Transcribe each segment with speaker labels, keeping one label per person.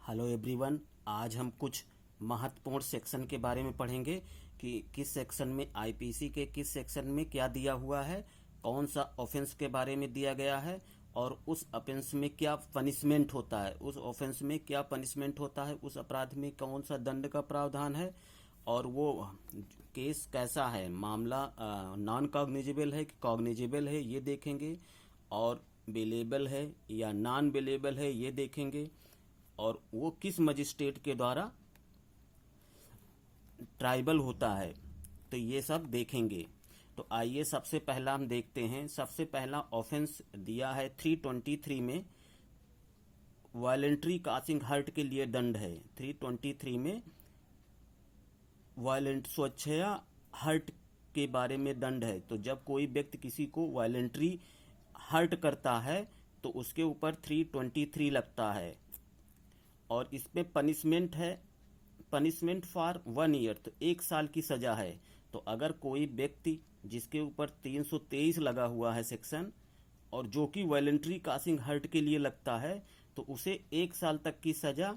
Speaker 1: Hello everyone. आज हम कुछ महत्वपूर्ण सेक्शन के बारे में पढ़ेंगे कि किस सेक्शन में आईपीसी के किस सेक्शन में क्या दिया हुआ है, कौन सा ऑफेंस के बारे में दिया गया है और उस ऑफेंस में क्या पनिशमेंट होता है, उस ऑफेंस में क्या पनिशमेंट होता है, उस अपराध में कौन सा दंड का प्रावधान है और वो केस कैसा है, मामला नॉन कॉग्निजेबल है कि कॉग्निजेबल है ये देखेंगे, और बेलेबल है या नॉन बेलेबल है ये देखेंगे, और वो किस मजिस्ट्रेट के द्वारा ट्राइबल होता है, तो ये सब देखेंगे। तो आइए सबसे पहला हम देखते हैं। सबसे पहला ऑफेंस दिया है 323 में, वायलेंट्री कासिंग हर्ट के लिए दंड है। 323 में वायलेंट स्वेच्छया हर्ट के बारे में दंड है। तो जब कोई व्यक्ति किसी को वायलेंट्री हर्ट करता है तो उसके ऊपर 323 लगता है, और इस पे पनिशमेंट है, पनिशमेंट फॉर 1 ईयर, तो 1 साल की सजा है। तो अगर कोई व्यक्ति जिसके ऊपर 323 लगा हुआ है सेक्शन, और जो कि वॉलंटरी कासिंग हर्ट के लिए लगता है, तो उसे 1 साल तक की सजा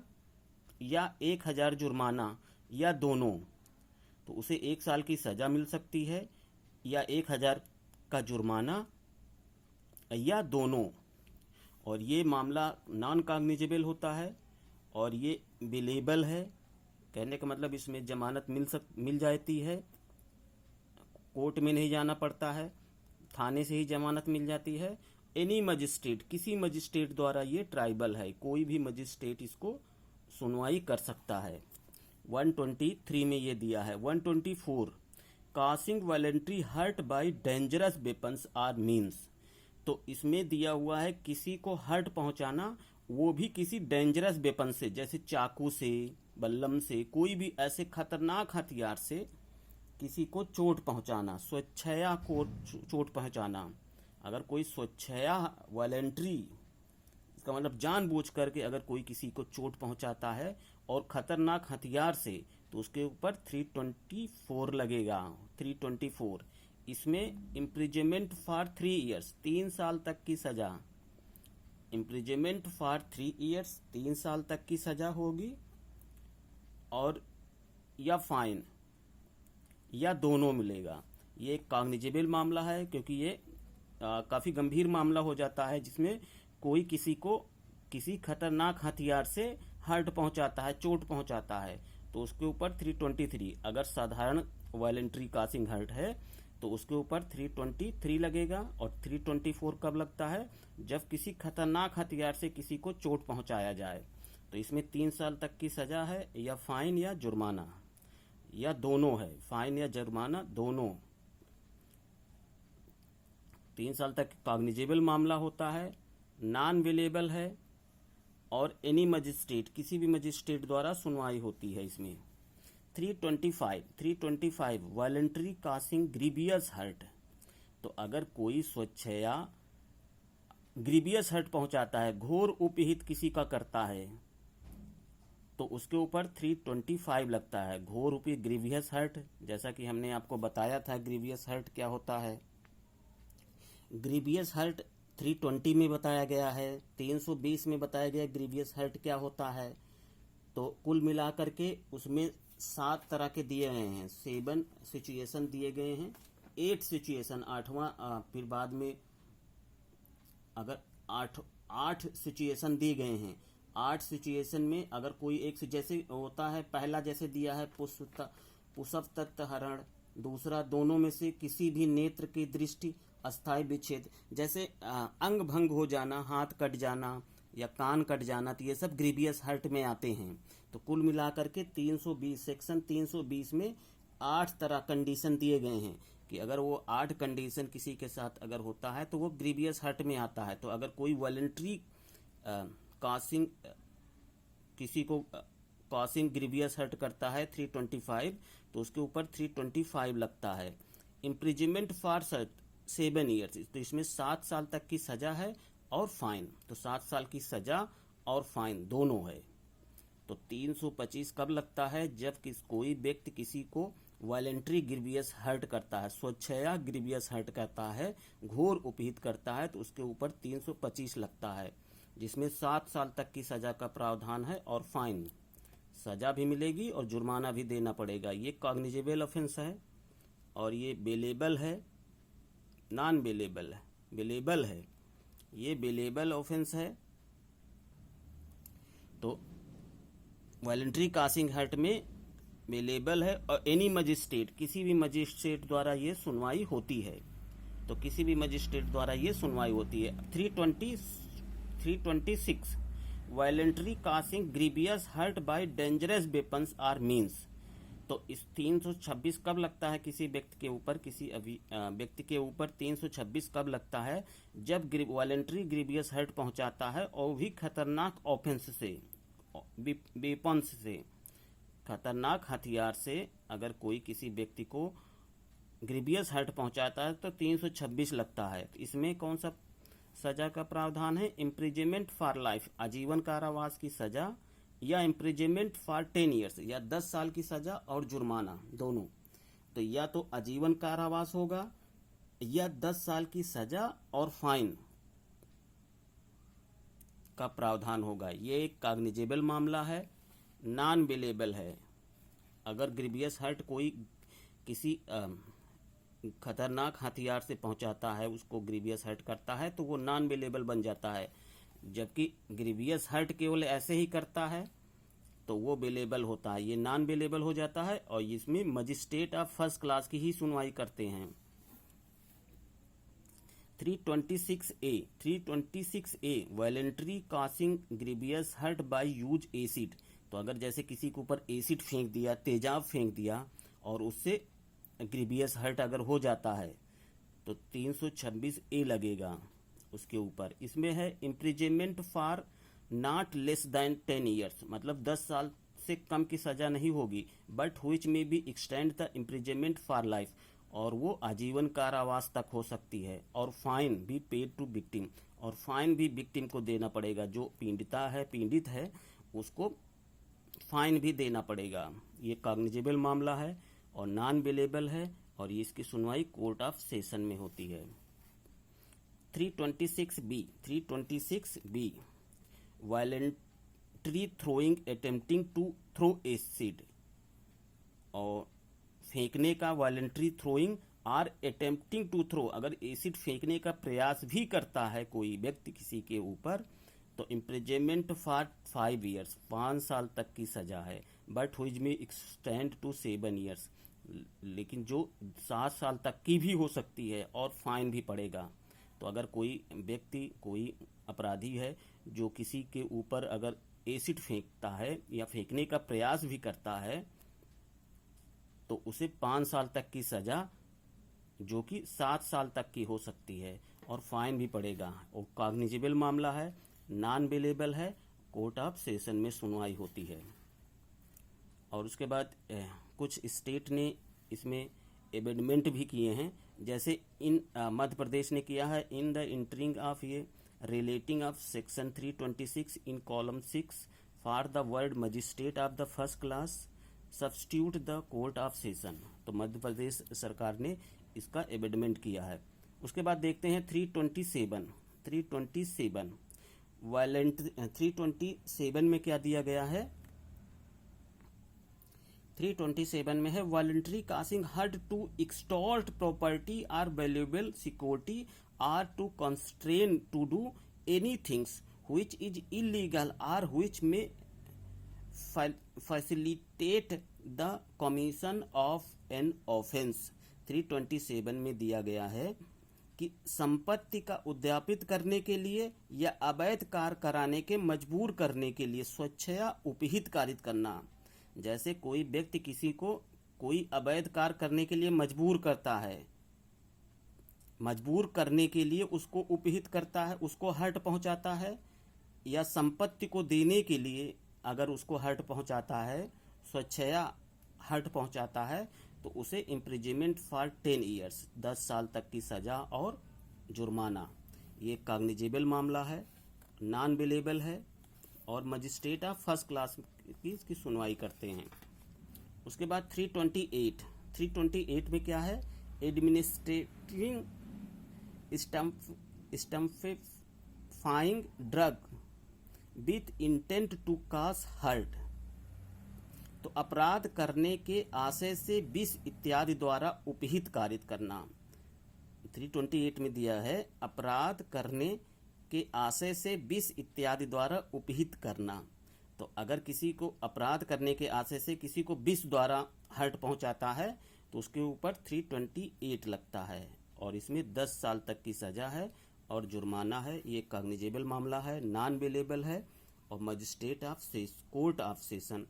Speaker 1: या 1000 जुर्माना या दोनों। तो उसे 1 साल की सजा मिल सकती है या 1000 का जुर्माना या दोनों। और ये मामला नॉन कॉग्निजेबल होता है और ये बेलेबल है। कहने का मतलब इसमें जमानत मिल जाती है, कोर्ट में नहीं जाना पड़ता है, थाने से ही जमानत मिल जाती है। एनी मजिस्ट्रेट, किसी मजिस्ट्रेट द्वारा ये ट्राइबल है, कोई भी मजिस्ट्रेट इसको सुनवाई कर सकता है। 123 में ये दिया है। 124 causing voluntary hurt by dangerous weapons or means. तो इसमें दिया हुआ है किसी को हर्ट पहुंचाना, वो भी किसी डेंजरस वेपन से, जैसे चाकू से, बल्लम से, कोई भी ऐसे खतरनाक हथियार से किसी को चोट पहुंचाना, स्वेच्छया को चोट पहुंचाना। अगर कोई स्वेच्छया वॉलंटरी, इसका मतलब जानबूझ करके अगर कोई किसी को चोट पहुंचाता है और खतरनाक हथियार से, तो उसके ऊपर 324 लगेगा। 324 इसमें इम्प्रिजमेंट फॉर 3 ईयर्स, 3 साल तक की सजा। इम्प्रिजमेंट फॉर 3 ईयर्स, 3 साल तक की सजा होगी, और या फाइन या दोनों मिलेगा। ये एक कॉग्निजेबल मामला है, क्योंकि ये काफी गंभीर मामला हो जाता है, जिसमें कोई किसी को किसी खतरनाक हथियार से हर्ट पहुंचाता है, चोट पहुंचाता है, तो उसके ऊपर 323। अगर साधारण वॉलंटरी कासिंग हर्ट है तो उसके ऊपर 323 लगेगा। और 324 कब लगता है? जब किसी खतरनाक हथियार से किसी को चोट पहुंचाया जाए। तो इसमें 3 साल तक की सजा है, या फाइन या जुर्माना, या दोनों है, फाइन या जुर्माना दोनों। 3 साल तक कॉग्निजेबल मामला होता है, नॉन वेलेबल है, और एनी मजिस्ट्रेट, किसी भी मजिस्ट्रेट द्वारा सुनवाई होती है इसमें। 325 वॉलंटरी कासिंग ग्रीवियस हर्ट। तो अगर कोई स्वेच्छया ग्रीवियस हर्ट पहुंचाता है, घोर उपहित किसी का करता है, तो उसके ऊपर 325 लगता है। घोर उपहित ग्रीवियस हर्ट, जैसा कि हमने आपको बताया था ग्रीवियस हर्ट क्या होता है। ग्रीवियस हर्ट 320 में बताया गया है, 320 में बताया गया ग्रीवियस हर्ट क्या होता है। तो कुल मिलाकर के उसमें 7 तरह के दिए गए हैं, 7 सिचुएशन दिए गए हैं, 8 सिचुएशन, 8वां फिर बाद में अगर 8 सिचुएशन दिए गए हैं। 8 सिचुएशन में अगर कोई एक से, जैसे होता है पहला जैसे दिया है पुष्प तत्व हरण, दूसरा दोनों में से किसी भी नेत्र की दृष्टि अस्थायी विच्छेद, जैसे अंग भंग हो जाना, हाथ कट जाना या कान कट जाना, तो ये सब ग्रीवियस हर्ट में आते हैं। तो कुल मिलाकर के 320 सेक्शन 320 में 8 तरह कंडीशन दिए गए हैं कि अगर वो 8 कंडीशन किसी के साथ अगर होता है तो वो ग्रीवियस हर्ट में आता है। तो अगर कोई वॉलंटरी कासिंग किसी को कासिंग ग्रीवियस हर्ट करता है 325, तो उसके ऊपर 325 लगता है। इम्प्रिजमेंट फॉर 7 ईयर्स, तो इसमें 7 साल तक की सजा है और फाइन। तो 7 साल की सजा और फाइन दोनों है। तो 325 कब लगता है? जब कोई व्यक्ति किसी को वॉलंटरी ग्रीवियस हर्ट करता है, स्वेच्छया ग्रीवियस हर्ट करता है, घोर उपहित करता है, तो उसके ऊपर 325 लगता है। जिसमें 7 साल तक की सजा का प्रावधान है और फाइन, सजा भी मिलेगी और जुर्माना भी देना पड़ेगा। ये कॉग्निजेबल ऑफेंस है और ये बेलेबल है, नॉन बेलेबल है, बेलेबल है, ये बेलेबल ऑफेंस है। तो वॉलंटरी कासिंग हर्ट में बेलेबल है और एनी मजिस्ट्रेट, किसी भी मजिस्ट्रेट द्वारा ये सुनवाई होती है। तो किसी भी मजिस्ट्रेट द्वारा ये सुनवाई होती है। 326 voluntary causing grievous hurt by dangerous weapons or means. तो इस 326 कब लगता है किसी व्यक्ति के ऊपर, किसी व्यक्ति के ऊपर 326 कब लगता है? जब वॉलंटरी ग्रीवियस हर्ट पहुंचाता है और भी खतरनाक ऑफेंस से, वेपन्स से, खतरनाक हथियार से अगर कोई किसी व्यक्ति को ग्रीवियस हर्ट पहुंचाता है तो 326 लगता है। इसमें कौन सा सजा का प्रावधान है? इम्प्रिजनमेंट फॉर लाइफ, आजीवन कारावास की सजा, या इम्प्रिजनमेंट फॉर 10 ईयर्स, या 10 साल की सजा और जुर्माना, दोनों। तो या तो आजीवन कारावास होगा या 10 साल की सजा और फाइन का प्रावधान होगा। ये एक कॉग्निजेबल मामला है, नॉन बेलेबल है। अगर ग्रीवियस हर्ट कोई किसी खतरनाक हथियार से पहुंचाता है, उसको ग्रीवियस हर्ट करता है, तो वो नॉन बेलेबल बन जाता है। जबकि ग्रीवियस हर्ट केवल ऐसे ही करता है तो वो बेलेबल होता है, ये नॉन बेलेबल हो जाता है और इसमें मजिस्ट्रेट ऑफ फर्स्ट क्लास की ही सुनवाई करते हैं। 326A voluntary causing grievous hurt by use acid. तो अगर जैसे किसी के ऊपर एसिड फेंक दिया, तेजाब फेंक दिया और उससे ग्रीवियस हर्ट अगर हो जाता है तो 326A लगेगा उसके ऊपर। इसमें है imprisonment for not less than 10 years, मतलब 10 साल से कम की सजा नहीं होगी, बट व्हिच में be extend the imprisonment for life, और वो आजीवन कारावास तक हो सकती है। और फाइन भी पेड टू विक्टिम, और फाइन भी विक्टिम को देना पड़ेगा, जो पीड़ित है उसको फाइन भी देना पड़ेगा। ये कॉग्निजेबल मामला है और नॉन बेलेबल है और ये इसकी सुनवाई कोर्ट ऑफ सेशन में होती है। 326B voluntary throwing attempting to throw acid, और फेंकने का voluntary throwing or attempting to throw, अगर एसिड फेंकने का प्रयास भी करता है कोई व्यक्ति किसी के ऊपर, तो इम्प्रिजनमेंट फॉर 5 ईयर्स, 5 साल तक की सजा है, बट व्हिच में एक्सटेंड टू 7 ईयर्स, लेकिन जो 7 साल तक की भी हो सकती है और फाइन भी पड़ेगा। तो अगर कोई व्यक्ति, कोई अपराधी है जो किसी के ऊपर अगर एसिड फेंकता है या फेंकने का प्रयास भी करता है तो उसे 5 साल तक की सजा, जो कि 7 साल तक की हो सकती है, और फाइन भी पड़ेगा। और कॉग्निजेबल मामला है, नॉन बेलेबल है, कोर्ट ऑफ सेशन में सुनवाई होती है। और उसके बाद कुछ स्टेट ने इसमें एमेंडमेंट भी किए हैं, जैसे मध्य प्रदेश ने किया है, इन द इंटरिंग ऑफ ये relating of section 326 in column 6 for the word magistrate of the first class substitute the court of session. तो मध्य प्रदेश सरकार ने इसका एमेंडमेंट किया है। उसके बाद देखते हैं 327 वायलेंट 327 में क्या दिया गया है? 327 में है voluntary causing hurt to extort property or valuable security or to constrain to do anythings which is illegal or which may facilitate the commission of an offence. 327 में दिया गया है कि संपत्ति का उद्यापित करने के लिए या अवैध कार्य कराने के मजबूर करने के लिए स्वेच्छया उपहित कारित करना। जैसे कोई व्यक्ति किसी को कोई अवैध कार्य करने के लिए मजबूर करता है, मजबूर करने के लिए उसको उपहित करता है, उसको हर्ट पहुंचाता है, या संपत्ति को देने के लिए अगर उसको हर्ट पहुंचाता है, स्वेच्छया हर्ट पहुंचाता है, तो उसे इम्प्रिजनमेंट फॉर 10 ईयर्स, 10 साल तक की सजा और जुर्माना। ये कॉग्निजेबल मामला है, नॉन बेलेबल है, और मजिस्ट्रेट ऑफ फर्स्ट क्लास की इसकी सुनवाई करते हैं। उसके बाद 328 में क्या है? Administering stupefying drug with intent to cause hurt, तो अपराध करने के आशय से विष इत्यादि द्वारा उपहित कारित करना। 328 में दिया है अपराध करने के आशय से विष इत्यादि द्वारा उपहित करना। तो अगर किसी को अपराध करने के आशय से किसी को विष द्वारा हर्ट पहुंचाता है तो उसके ऊपर 328 लगता है और इसमें 10 साल तक की सजा है और जुर्माना है। ये कॉग्निजेबल मामला है, नॉन बेलेबल है और magistrate of court of session,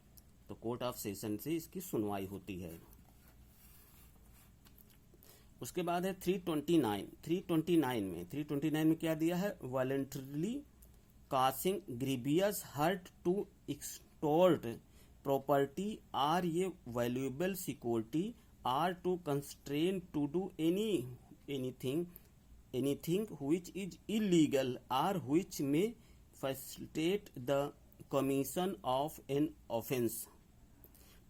Speaker 1: तो कोर्ट ऑफ सेशन से इसकी सुनवाई होती है। उसके बाद है 329 में क्या दिया है, voluntarily causing grievous hurt to extort property or ये valuable security or to constrain to do anything which is illegal or which may facilitate the commission of an offense,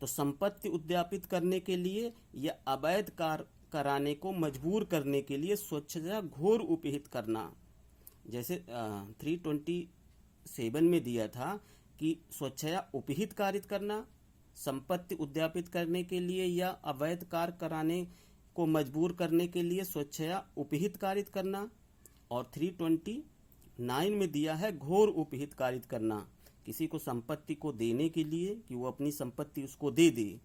Speaker 1: तो संपत्ति उद्यापित करने के लिए या अवैध कार्य कराने को मजबूर करने के लिए स्वच्छता घोर उपहित करना। जैसे 327 में दिया था कि स्वच्छता उपहित कारित करना, संपत्ति उद्यापित करने के लिए या अवैध कार्य कराने को मजबूर करने के लिए स्वच्छता उपहित कारित करना, और 329 में दिया है घोर उपहित कारित करना, किसी को संपत्ति को देने के लिए कि वो अपनी संपत्ति उसको दे दे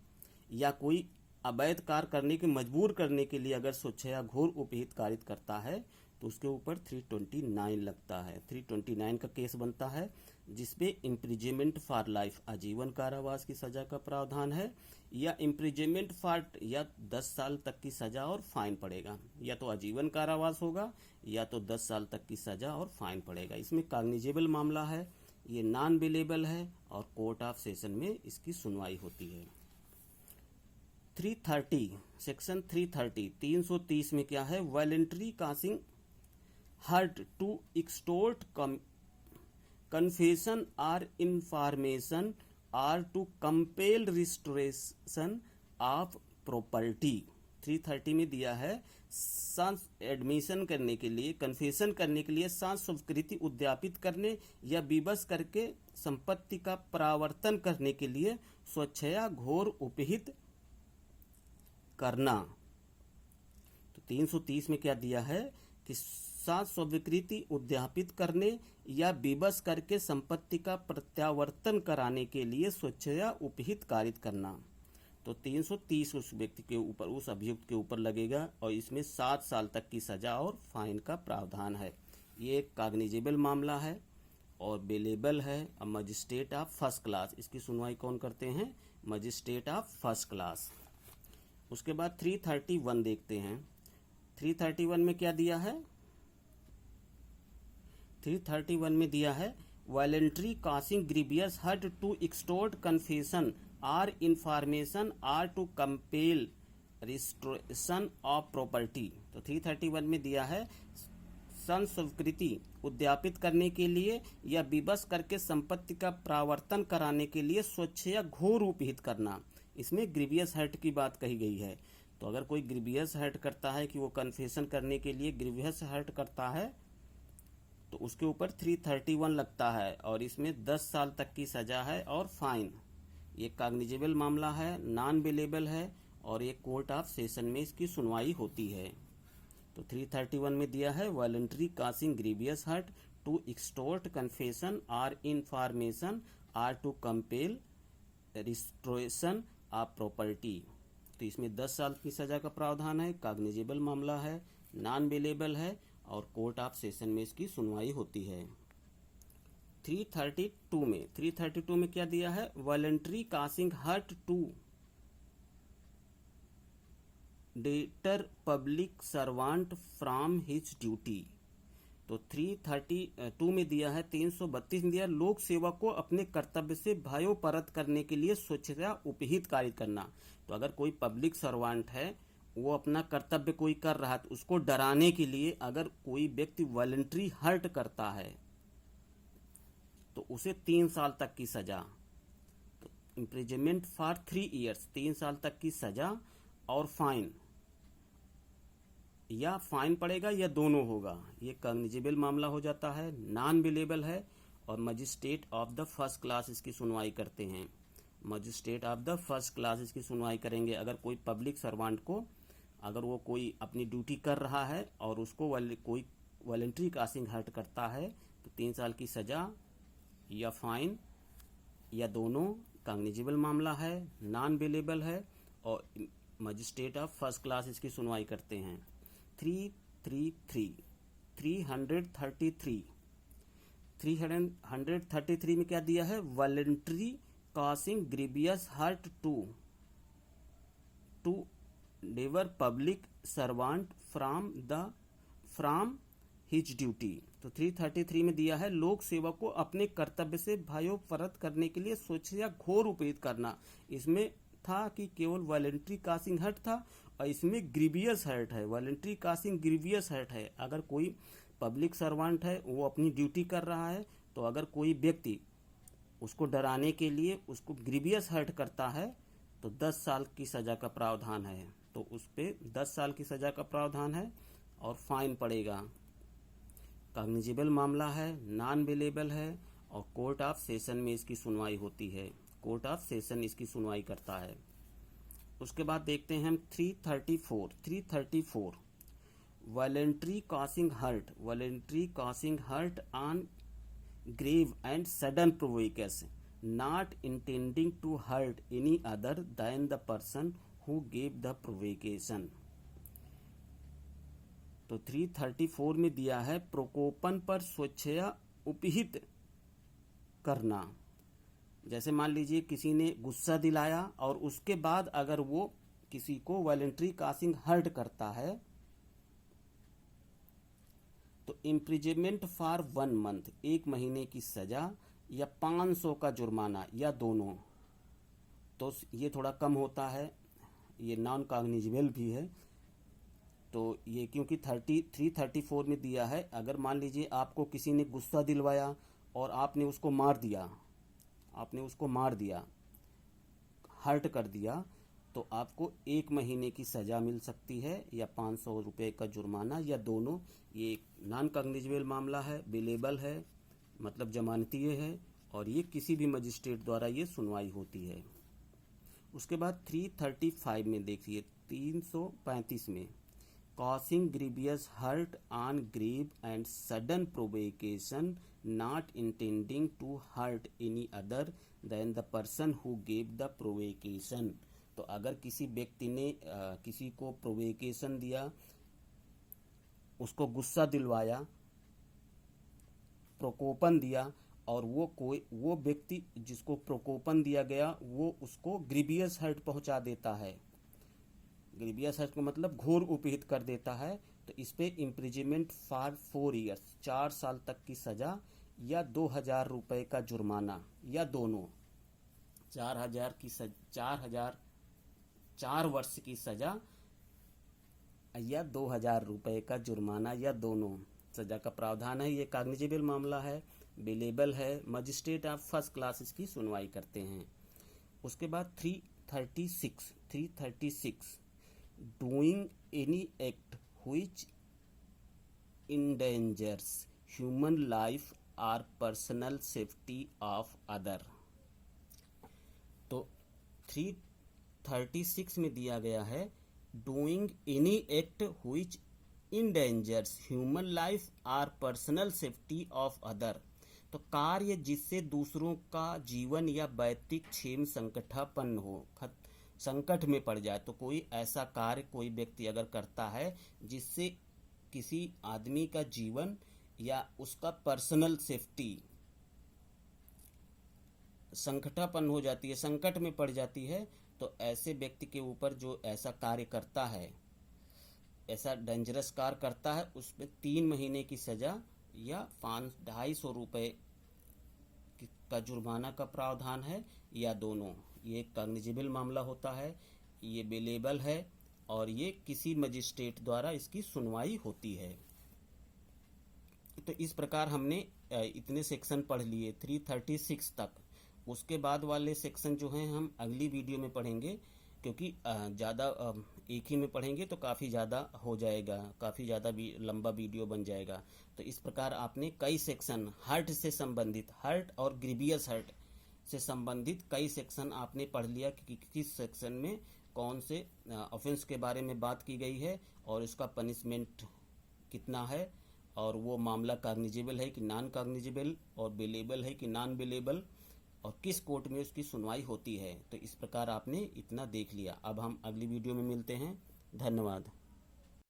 Speaker 1: या कोई अवैध कार्य करने के मजबूर करने के लिए अगर स्वच्छता घोर उपहित कारित करता है तो उसके ऊपर 329 लगता है। 329 का केस बनता है जिसपे इम्प्रिजमेंट फॉर लाइफ आजीवन कारावास की सजा का प्रावधान है या इम्प्रिजमेंट फॉर या 10 साल तक की सजा और फाइन पड़ेगा, या तो आजीवन कारावास होगा या तो 10 साल तक की सजा और फाइन पड़ेगा। इसमें कॉग्निजेबल मामला है, ये नॉन बेलेबल है और कोर्ट ऑफ सेशन में इसकी सुनवाई होती है। 330 सेक्शन 330 में क्या है, voluntary causing hurt to extort confession or information or to compel restoration of property। 330 में दिया है एडमिशन करने के लिए, कन्फेशन करने के लिए, सांस स्वीकृति उद्यापित करने या विवश करके संपत्ति का परावर्तन करने के लिए स्वच्छया घोर उपहित करना। तो 330 में क्या दिया है कि सांस स्वीकृति उद्यापित करने या विवश करके संपत्ति का प्रत्यावर्तन कराने के लिए स्वच्छया उपहित कारित करना। तो 330 उस व्यक्ति के ऊपर, उस अभियुक्त के ऊपर लगेगा और इसमें 7 साल तक की सजा और फाइन का प्रावधान है। ये एक कॉग्निजेबल मामला है और बेलेबल है। अब मजिस्ट्रेट ऑफ फर्स्ट क्लास, इसकी सुनवाई कौन करते हैं, मजिस्ट्रेट ऑफ फर्स्ट क्लास। उसके बाद 331 देखते हैं। 331 में क्या दिया है, 331 में दिया है voluntary causing grievous hurt to extort confession or information or to compel restoration of property. तो 331 में दिया है संस्वीकृति उद्यापित करने के लिए या विवश करके संपत्ति का परावर्तन कराने के लिए स्वच्छया घोर उपहित करना। इसमें ग्रीवियस हर्ट की बात कही गई है। तो अगर कोई ग्रीवियस हर्ट करता है कि वो कन्फेशन करने के लिए ग्रीवियस हर्ट करता है तो उसके ऊपर 331 लगता है और इसमें 10 साल तक की सजा है और फाइन। ये कॉग्निजेबल मामला है, नॉन बेलेबल है और ये कोर्ट ऑफ सेशन में इसकी सुनवाई होती है। तो 331 में दिया है voluntary causing grievous hurt to extort confession or information or to compel restoration of property. तो इसमें 10 साल की सजा का प्रावधान है, कॉग्निजेबल मामला है, नॉन बेलेबल है और कोर्ट ऑफ सेशन में इसकी सुनवाई होती है। 332 में क्या दिया है, voluntary causing hurt to deter public servant from his duty. तो 332 में दिया है, 332 में दिया लोक सेवक को अपने कर्तव्य से भयोपरत करने के लिए स्वच्छता उपहित कार्य करना। तो अगर कोई पब्लिक सर्वांट है, वो अपना कर्तव्य कोई कर रहा है तो उसको डराने के लिए अगर कोई व्यक्ति वॉलंटरी हर्ट करता है तो उसे 3 साल तक की सजा, तो इम्प्रिजनमेंट फॉर 3 ईयर्स, 3 साल तक की सजा और फाइन, या फाइन पड़ेगा या दोनों होगा। ये कॉग्निजेबल मामला हो जाता है, नॉन बेलेबल है और magistrate of the first class इसकी सुनवाई करते हैं। Magistrate of the first class इसकी सुनवाई करेंगे। अगर कोई पब्लिक सर्वेंट को, अगर वो कोई अपनी ड्यूटी कर रहा है और उसको कोई वॉलंटरी कासिंग हर्ट करता है तो 3 साल की सज़ा या फाइन या दोनों, कॉग्निजेबल मामला है, नॉन बेलेबल है और मजिस्ट्रेट ऑफ फर्स्ट क्लास इसकी सुनवाई करते हैं। 333 में क्या दिया है? Voluntary causing grievous hurt to deter public servant from his duty. तो 333 में दिया है लोक सेवक को अपने कर्तव्य से भयोपरत करने के लिए स्वेच्छा घोर उपहित करना। इसमें था कि केवल वॉलंटरी कासिंग हर्ट था और इसमें ग्रीवियस हर्ट है। वॉलंटरी कासिंग ग्रीवियस हर्ट है। अगर कोई पब्लिक सर्वेंट है, वो अपनी ड्यूटी कर रहा है, तो अगर कोई व्यक्ति उसको डराने के लिए उसको ग्रीवियस हर्ट करता है तो 10 साल की सज़ा का प्रावधान है। तो उस पे 10 साल की सज़ा का प्रावधान है और फाइन पड़ेगा। कॉग्निजेबल मामला है, नॉन बेलेबल है और कोर्ट ऑफ सेशन में इसकी सुनवाई होती है। कोर्ट ऑफ सेशन इसकी सुनवाई करता है। उसके बाद देखते हैं हम 334 voluntary causing hurt on grave and sudden provocation, not intending to hurt any other than the person who gave the provocation। तो 334 में दिया है प्रकोपन पर स्वेच्छया उपहित करना। जैसे मान लीजिए किसी ने गुस्सा दिलाया और उसके बाद अगर वो किसी को वॉलंटरी कासिंग हर्ट करता है तो इम्प्रिजनमेंट फॉर 1 मंथ, 1 महीने की सजा या 500 का जुर्माना या दोनों। तो ये थोड़ा कम होता है, ये नॉन कॉग्निजेबल भी है। तो ये क्योंकि 334 में दिया है, अगर मान लीजिए आपको किसी ने गुस्सा दिलवाया और आपने उसको मार दिया, हर्ट कर दिया, तो आपको 1 महीने की सज़ा मिल सकती है या 500 रुपये का जुर्माना या दोनों। ये नॉन कॉग्निजेबल मामला है, बेलेबल है, मतलब जमानतीय है और ये किसी भी मजिस्ट्रेट द्वारा ये सुनवाई होती है। उसके बाद 335 में देखिए, 335 में causing grievous hurt on grave and sudden provocation not intending to hurt any other than the person who gave the provocation. तो अगर किसी व्यक्ति ने किसी को प्रोवोकेशन दिया, उसको गुस्सा दिलवाया, प्रकोपन दिया और वो व्यक्ति जिसको प्रकोपन दिया गया वो उसको ग्रीवियस हर्ट पहुंचा देता है, ग्रीवियस हर्ट को मतलब घोर उपहित कर देता है, तो इस पे इम्प्रिजनमेंट फॉर 4 ईयर्स, 4 साल तक की सजा या 2000 रुपये का जुर्माना या दोनों। 4 वर्ष की सजा या 2000 रुपये का जुर्माना या दोनों सजा का प्रावधान है। ये कॉग्निजेबल मामला है, बेलेबल है, मजिस्ट्रेट ऑफ फर्स्ट क्लास इसकी सुनवाई करते हैं। उसके बाद 336 doing any act which endangers human life और पर्सनल सेफ्टी ऑफ अदर। तो 336 में दिया गया है doing any act which endangers human life और पर्सनल सेफ्टी ऑफ अदर। तो कार्य जिससे दूसरों का जीवन या व्यक्तिगत क्षेम संकटापन्न हो, संकट में पड़ जाए। तो कोई ऐसा कार्य कोई व्यक्ति अगर करता है जिससे किसी आदमी का जीवन या उसका पर्सनल सेफ्टी संकटापन्न हो जाती है, संकट में पड़ जाती है, तो ऐसे व्यक्ति के ऊपर जो ऐसा कार्य करता है, ऐसा डेंजरस कार्य करता है, उसमें 3 महीने की सजा या 250 रुपये का जुर्माना का प्रावधान है या दोनों। ये कॉग्निजेबल मामला होता है, ये बेलेबल है और ये किसी मजिस्ट्रेट द्वारा इसकी सुनवाई होती है। तो इस प्रकार हमने इतने सेक्शन पढ़ लिए 336 तक। उसके बाद वाले सेक्शन जो हैं हम अगली वीडियो में पढ़ेंगे, क्योंकि ज़्यादा एक ही में पढ़ेंगे तो काफ़ी ज़्यादा हो जाएगा, काफ़ी ज़्यादा भी लंबा वीडियो बन जाएगा। तो इस प्रकार आपने कई सेक्शन हर्ट से संबंधित, हर्ट और ग्रीवियस हर्ट से संबंधित कई सेक्शन आपने पढ़ लिया कि किस सेक्शन में कौन से ऑफेंस के बारे में बात की गई है और उसका पनिशमेंट कितना है, और वो मामला कॉग्निजेबल है कि नॉन कॉग्निजेबल, और बिलेबल है कि नॉन बिलेबल, और किस कोर्ट में उसकी सुनवाई होती है। तो इस प्रकार आपने इतना देख लिया। अब हम अगली वीडियो में मिलते हैं। धन्यवाद।